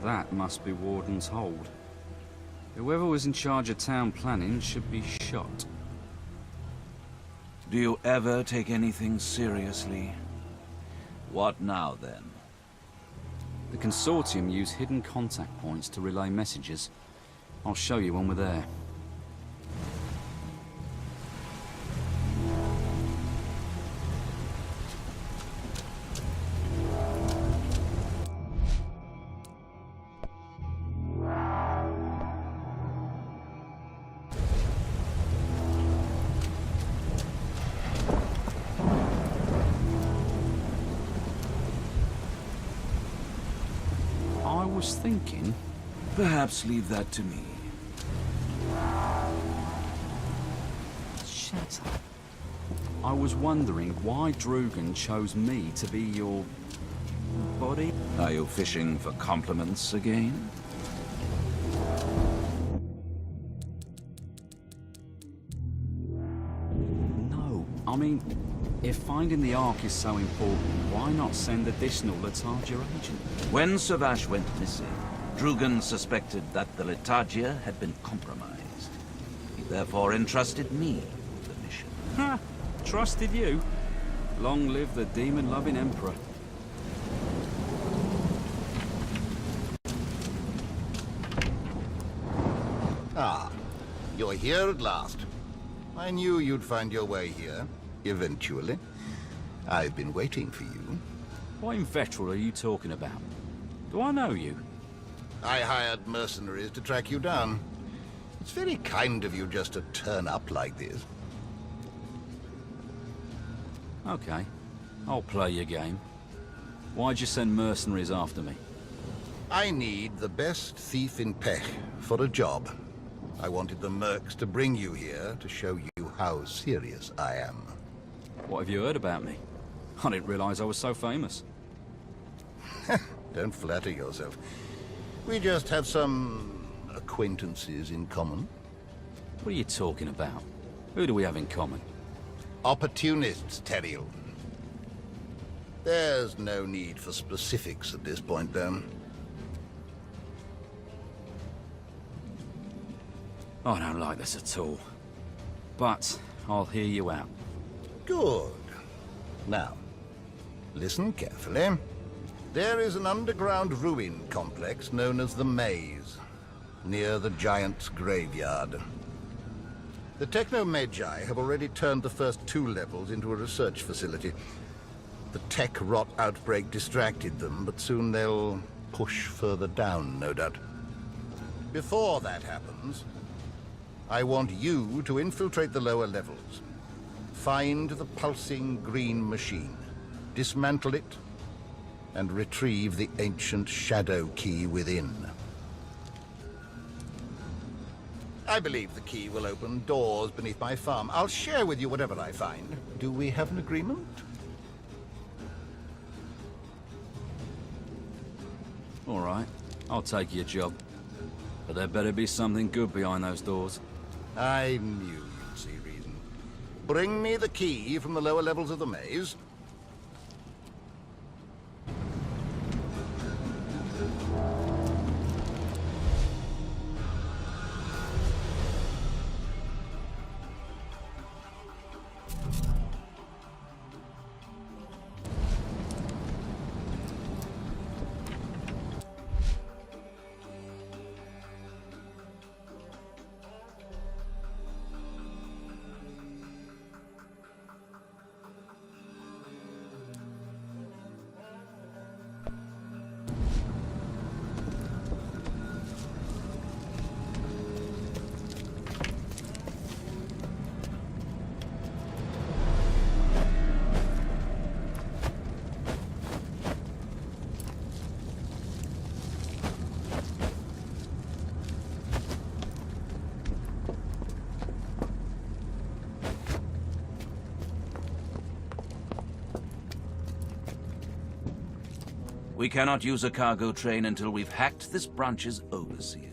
That must be Warden's Hold. Whoever was in charge of town planning should be shot. Do you ever take anything seriously? What now, then? The Consortium use hidden contact points to relay messages. I'll show you when we're there. I was thinking... Perhaps leave that to me. Shut up. I was wondering why Drugan chose me to be your... body? Are you fishing for compliments again? No. I mean, if finding the Ark is so important, why not send additional Letagia agent? When Savash went missing, Drugan suspected that the Letagia had been compromised. He therefore entrusted me with the mission. Ha! Trusted you? Long live the demon-loving Emperor. Ah, you're here at last. I knew you'd find your way here, eventually. I've been waiting for you. What inveterate are you talking about? Do I know you? I hired mercenaries to track you down. It's very kind of you just to turn up like this. Okay, I'll play your game. Why'd you send mercenaries after me? I need the best thief in Pech for a job. I wanted the mercs to bring you here to show you how serious I am. What have you heard about me? I didn't realize I was so famous. Don't flatter yourself. We just have some acquaintances in common. What are you talking about? Who do we have in common? Opportunists, Terriel. There's no need for specifics at this point, though. I don't like this at all. But I'll hear you out. Good. Now, listen carefully. There is an underground ruin complex known as the Maze, near the Giant's graveyard. The Techno-Magi have already turned the first 2 levels into a research facility. The tech rot outbreak distracted them, but soon they'll push further down, no doubt. Before that happens, I want you to infiltrate the lower levels. Find the pulsing green machine, dismantle it, and retrieve the ancient shadow key within. I believe the key will open doors beneath my farm. I'll share with you whatever I find. Do we have an agreement? All right, I'll take your job. But there better be something good behind those doors. I knew you'd see reason. Bring me the key from the lower levels of the maze. We cannot use a cargo train until we've hacked this branch's overseer.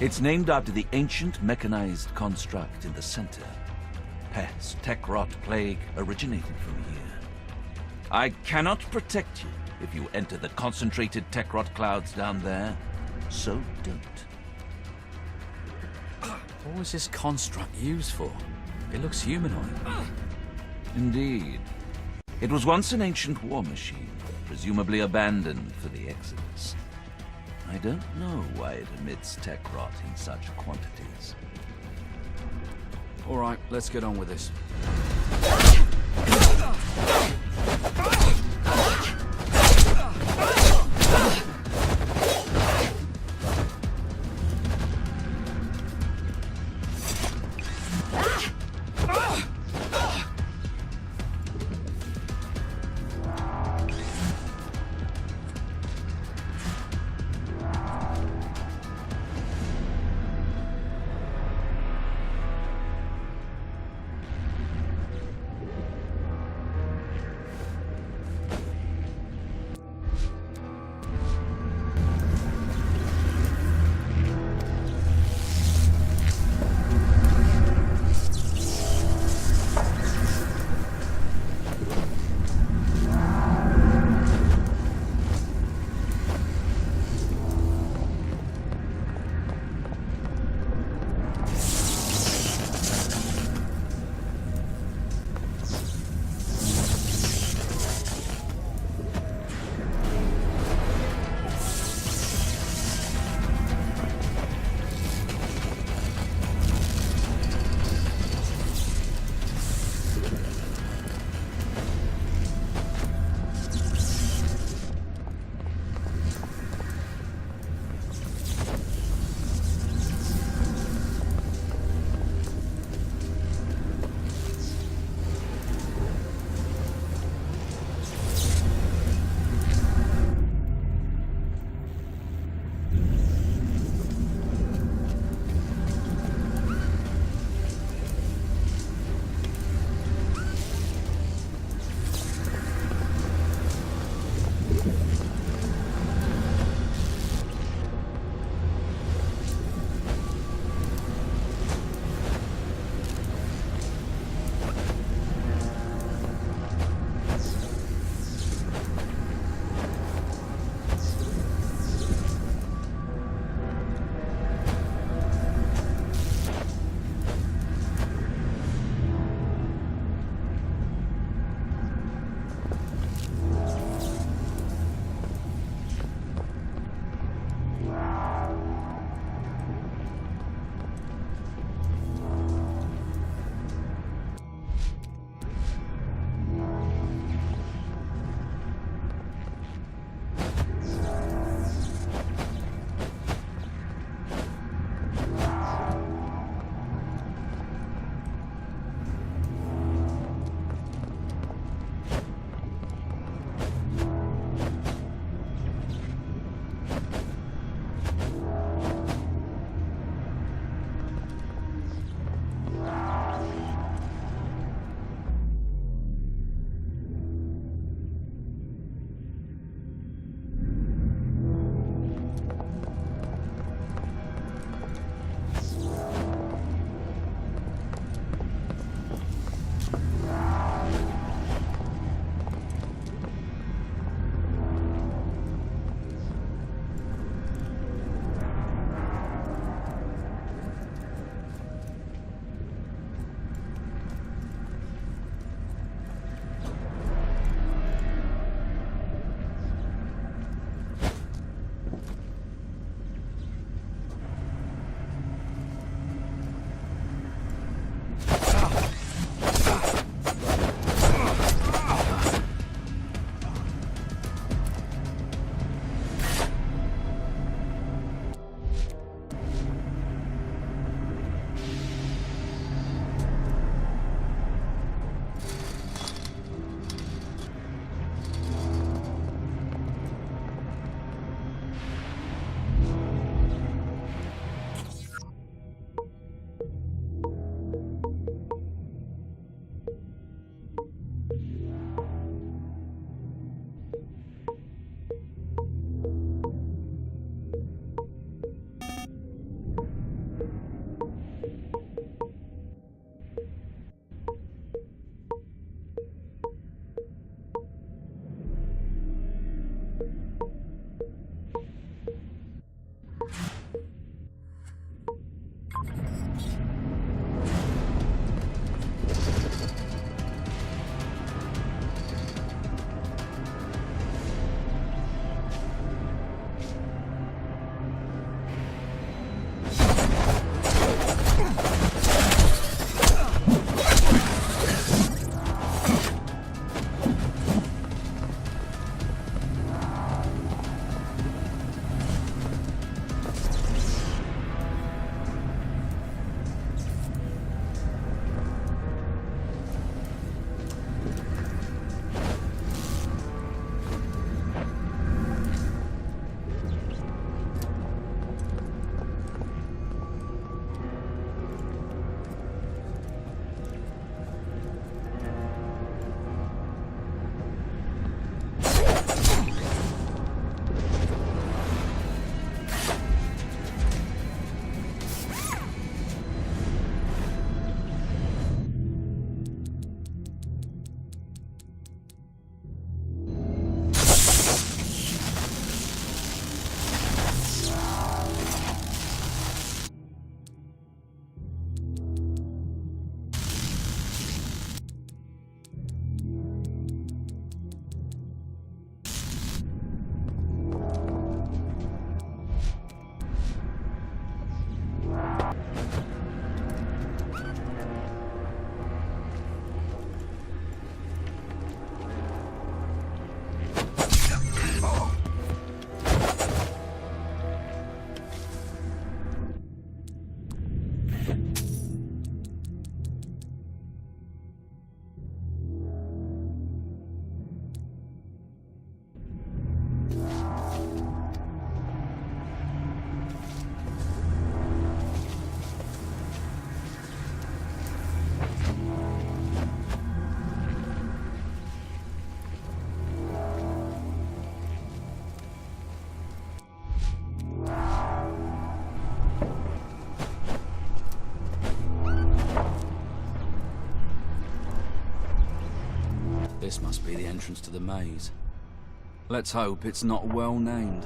It's named after the ancient mechanized construct in the center. Pest, tech rot, plague originated from here. I cannot protect you if you enter the concentrated tech rot clouds down there, so don't. What was this construct used for? It looks humanoid. Indeed. It was once an ancient war machine, presumably abandoned for the Exodus. I don't know why it emits tech rot in such quantities. All right, let's get on with this. This must be the entrance to the maze. Let's hope it's not well named.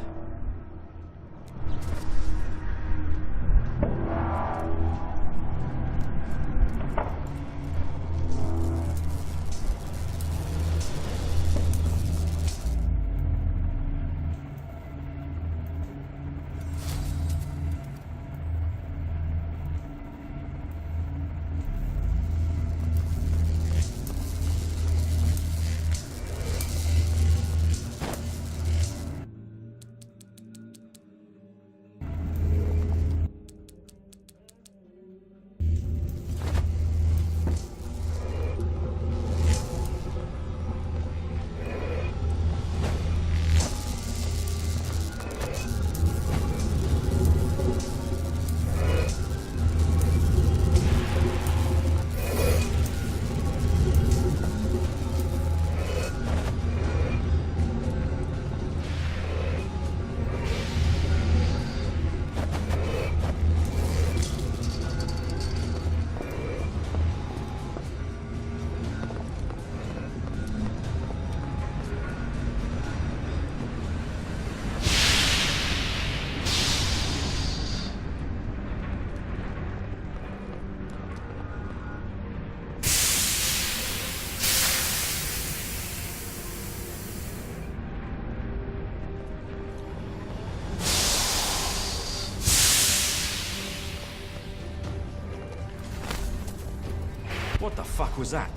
What the fuck was that?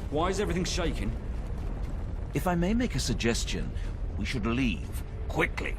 Why is everything shaking? If I may make a suggestion, we should leave quickly.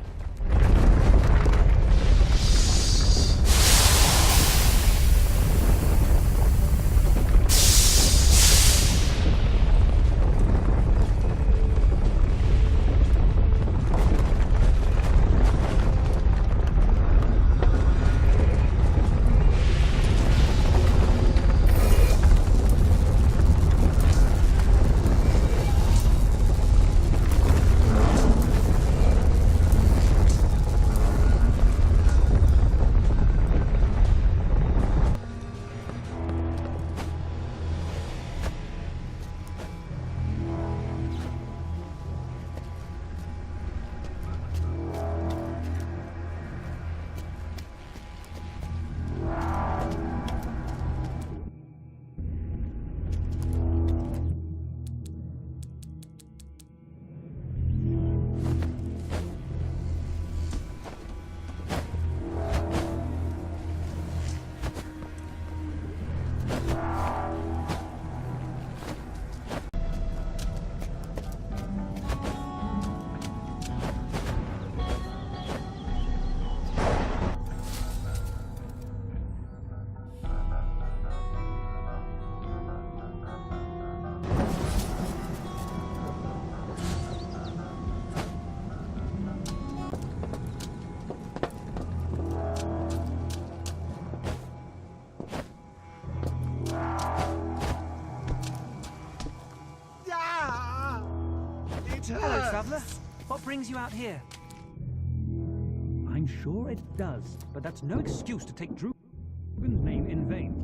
traveler. What brings you out here? I'm sure it does, but that's no excuse to take Drugan's name in vain.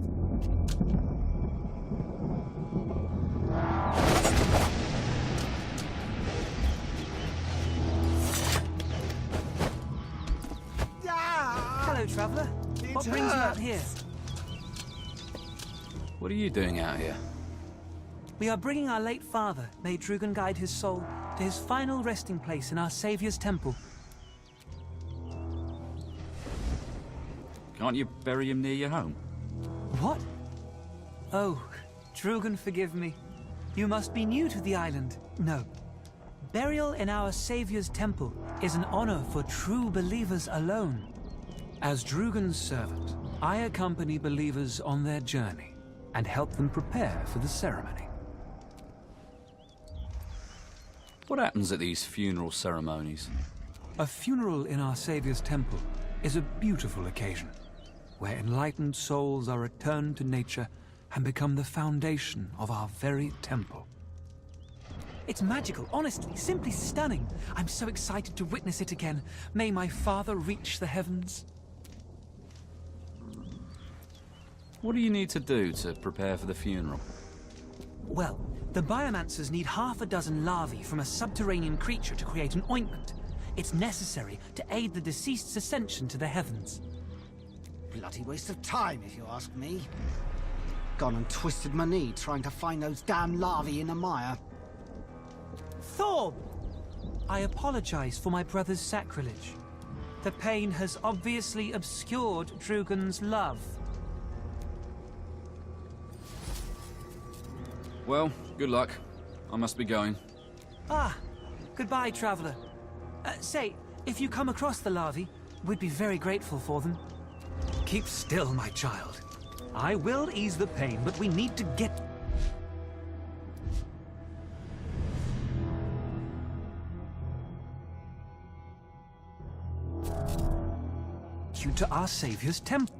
Hello, traveler. What brings you out here? What are you doing out here? We are bringing our late father, may Drugan guide his soul, to his final resting place in our Savior's temple. Can't you bury him near your home? What? Oh, Drugan, forgive me. You must be new to the island. No. Burial in our Savior's temple is an honor for true believers alone. As Drugan's servant, I accompany believers on their journey and help them prepare for the ceremony. What happens at these funeral ceremonies? A funeral in our Savior's temple is a beautiful occasion, where enlightened souls are returned to nature and become the foundation of our very temple. It's magical, honestly, simply stunning. I'm so excited to witness it again. May my father reach the heavens. What do you need to do to prepare for the funeral? Well, the biomancers need half a dozen larvae from a subterranean creature to create an ointment. It's necessary to aid the deceased's ascension to the heavens. Bloody waste of time, if you ask me. Gone and twisted my knee trying to find those damn larvae in the mire. Thor! I apologize for my brother's sacrilege. The pain has obviously obscured Drugan's love. Well, good luck. I must be going. Ah, goodbye, traveler. Say, if you come across the larvae, we'd be very grateful for them. Keep still, my child. I will ease the pain, but we need to get you to our Savior's temple.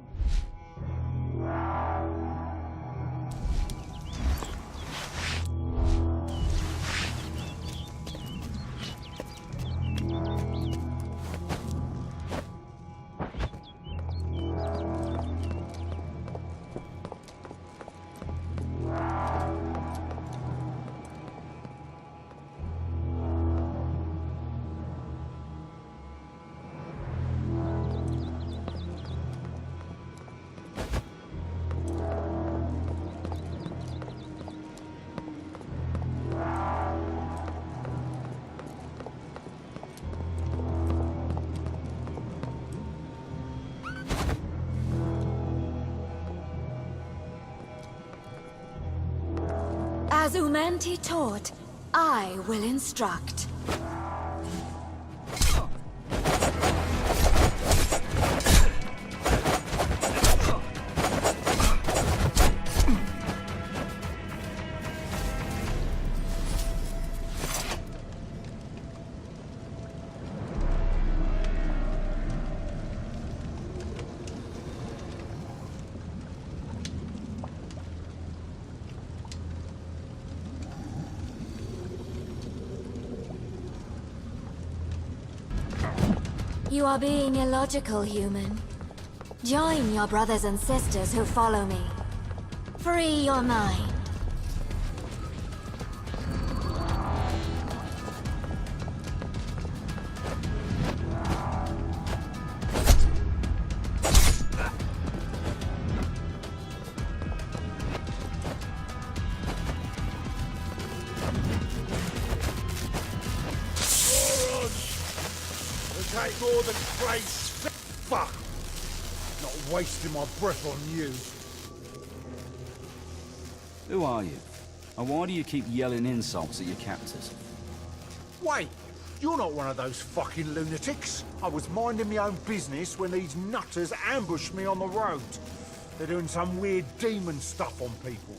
As Umanti taught, I will instruct. You are being illogical, human. Join your brothers and sisters who follow me. Free your mind. Take more than place. Fuck! Not wasting my breath on you. Who are you? And why do you keep yelling insults at your captors? Wait, you're not one of those fucking lunatics. I was minding my own business when these nutters ambushed me on the road. They're doing some weird demon stuff on people.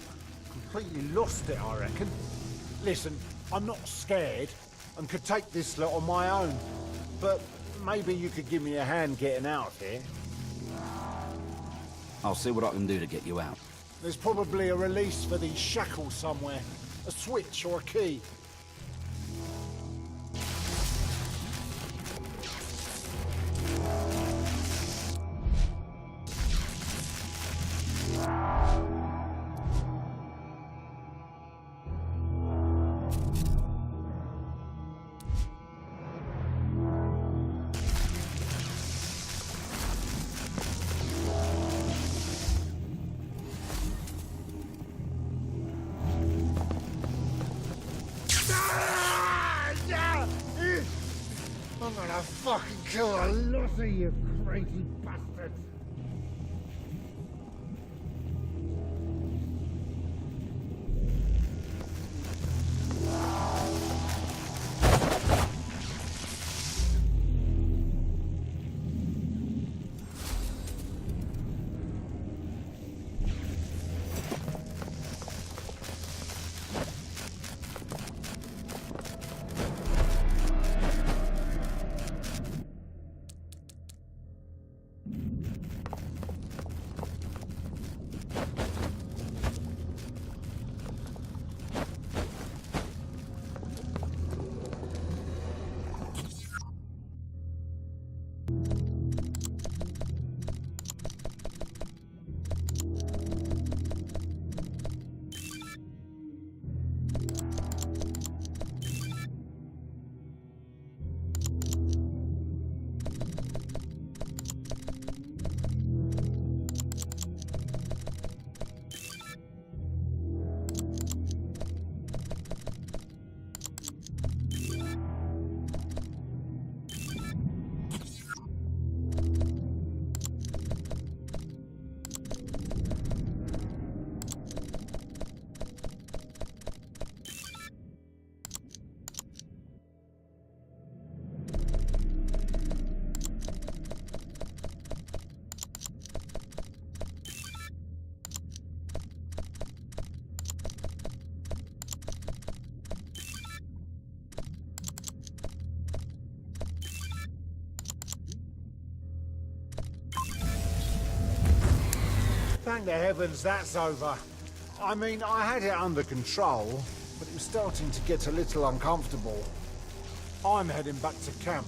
Completely lost it, I reckon. Listen, I'm not scared and could take this lot on my own. But maybe you could give me a hand getting out of here. I'll see what I can do to get you out. There's probably a release for these shackles somewhere. A switch or a key. I'm gonna fucking kill a lot of you crazy bastards. Thank the heavens that's over. I mean, I had it under control, but it was starting to get a little uncomfortable. I'm heading back to camp.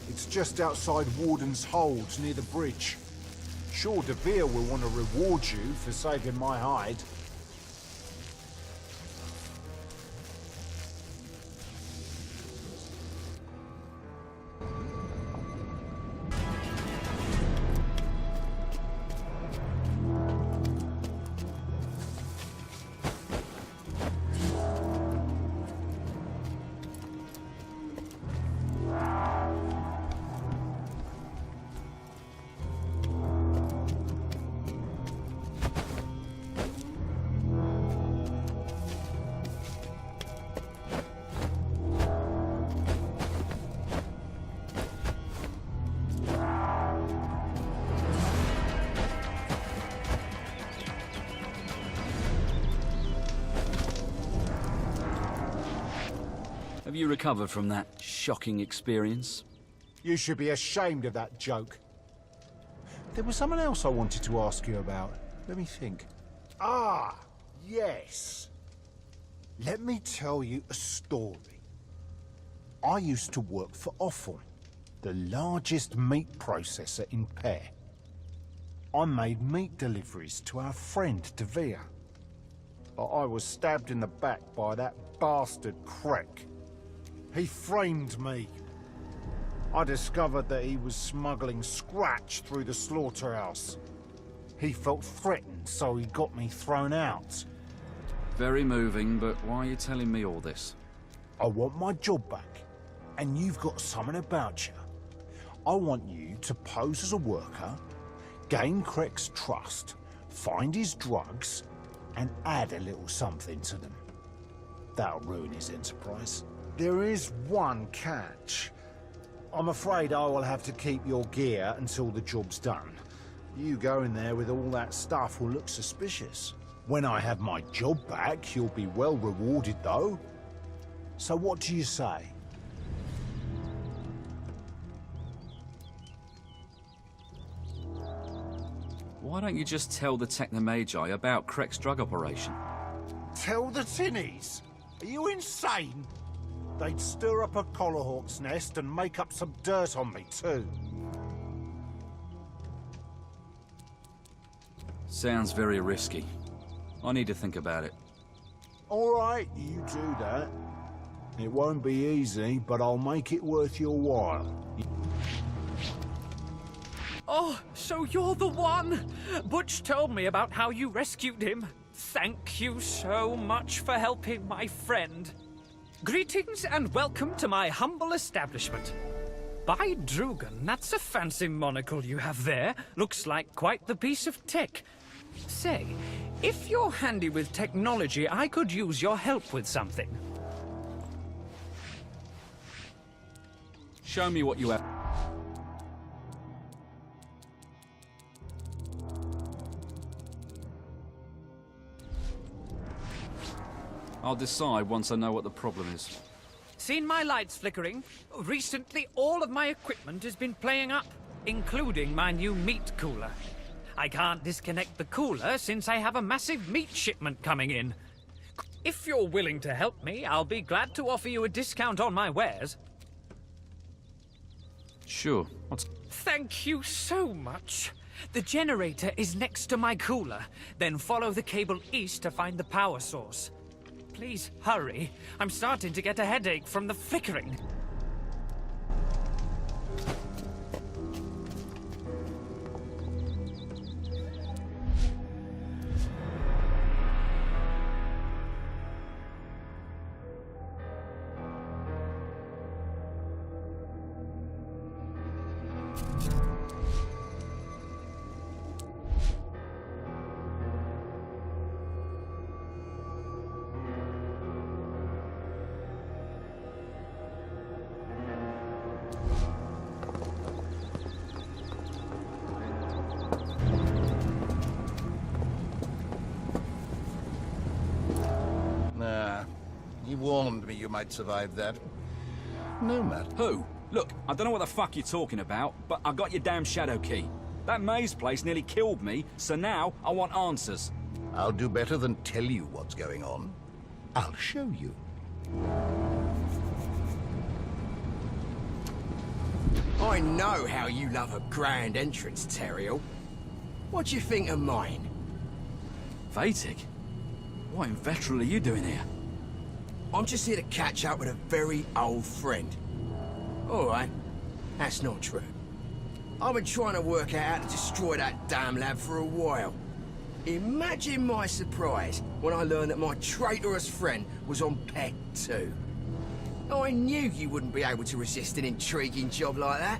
It's just outside Warden's Hold, near the bridge. Sure, De Vere will want to reward you for saving my hide. Have you recovered from that shocking experience? You should be ashamed of that joke. There was someone else I wanted to ask you about. Let me think. Ah, yes. Let me tell you a story. I used to work for Offal, the largest meat processor in Pear. I made meat deliveries to our friend De Vere. But I was stabbed in the back by that bastard Krek. He framed me. I discovered that he was smuggling scratch through the slaughterhouse. He felt threatened, so he got me thrown out. Very moving, but why are you telling me all this? I want my job back, and you've got something about you. I want you to pose as a worker, gain Krek's trust, find his drugs, and add a little something to them. That'll ruin his enterprise. There is one catch. I'm afraid I will have to keep your gear until the job's done. You going there with all that stuff will look suspicious. When I have my job back, you'll be well rewarded, though. So what do you say? Why don't you just tell the Technomagi about Krek's drug operation? Tell the tinnies? Are you insane? They'd stir up a collarhawk's nest and make up some dirt on me, too. Sounds very risky. I need to think about it. All right, you do that. It won't be easy, but I'll make it worth your while. Oh, so you're the one! Butch told me about how you rescued him. Thank you so much for helping my friend. Greetings and welcome to my humble establishment. By Drugan, that's a fancy monocle you have there. Looks like quite the piece of tech. Say, if you're handy with technology, I could use your help with something. Show me what you have. I'll decide once I know what the problem is. Seen my lights flickering? Recently, all of my equipment has been playing up, including my new meat cooler. I can't disconnect the cooler since I have a massive meat shipment coming in. If you're willing to help me, I'll be glad to offer you a discount on my wares. Sure. Thank you so much. The generator is next to my cooler. Then follow the cable east to find the power source. Please hurry. I'm starting to get a headache from the flickering. He warned me you might survive that. No matter. Who? Look, I don't know what the fuck you're talking about, but I got your damn shadow key. That maze place nearly killed me, so now I want answers. I'll do better than tell you what's going on. I'll show you. I know how you love a grand entrance, Teriel. What do you think of mine? Vatic? What in Veteral are you doing here? I'm just here to catch up with a very old friend. Alright, that's not true. I've been trying to work out how to destroy that damn lab for a while. Imagine my surprise when I learned that my traitorous friend was on Peg too. I knew you wouldn't be able to resist an intriguing job like that.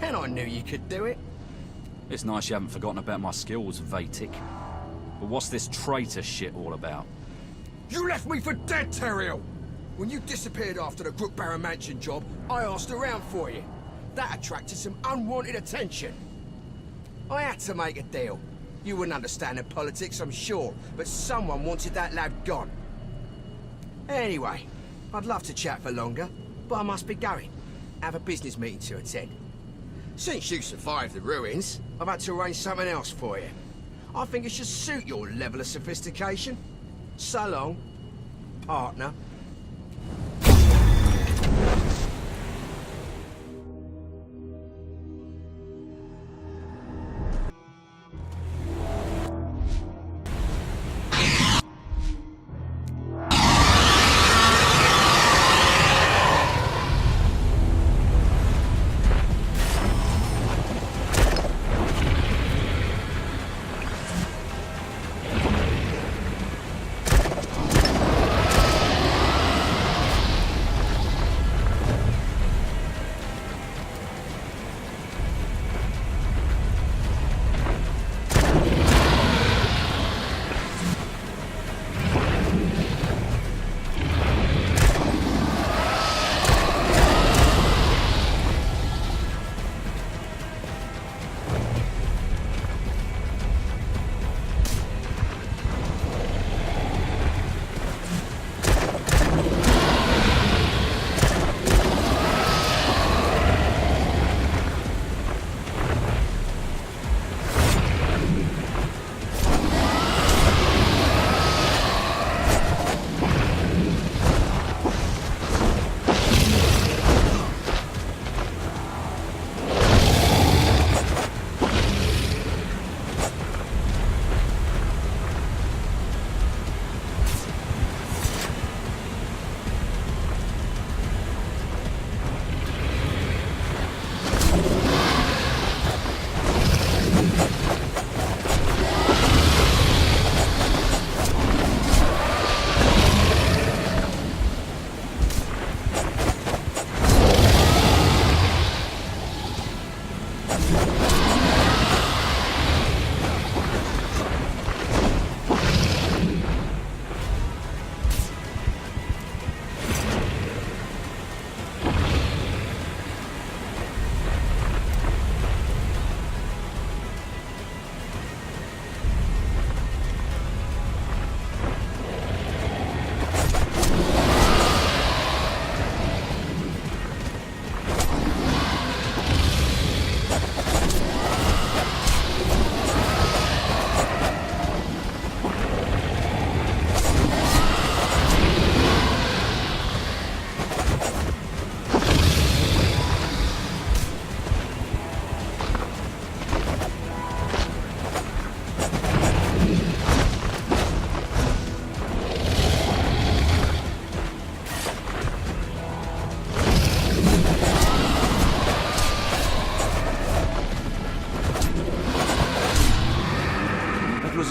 And I knew you could do it. It's nice you haven't forgotten about my skills, Vatic. But what's this traitor shit all about? You left me for dead, Teriel! When you disappeared after the Brookbarrow Mansion job, I asked around for you. That attracted some unwanted attention. I had to make a deal. You wouldn't understand the politics, I'm sure, but someone wanted that lad gone. Anyway, I'd love to chat for longer, but I must be going. I have a business meeting to attend. Since you survived the ruins, I've had to arrange something else for you. I think it should suit your level of sophistication. So long, partner.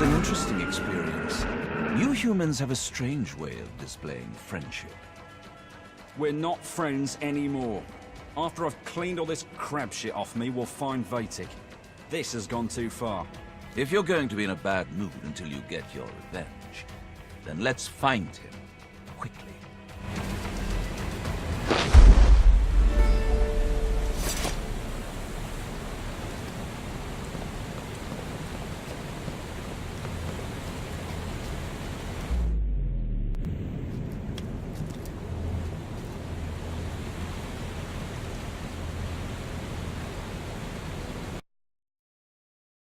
an interesting experience. You humans have a strange way of displaying friendship. We're not friends anymore. After I've cleaned all this crab shit off me, we'll find Vatic. This has gone too far. If you're going to be in a bad mood until you get your revenge, then let's find him quickly.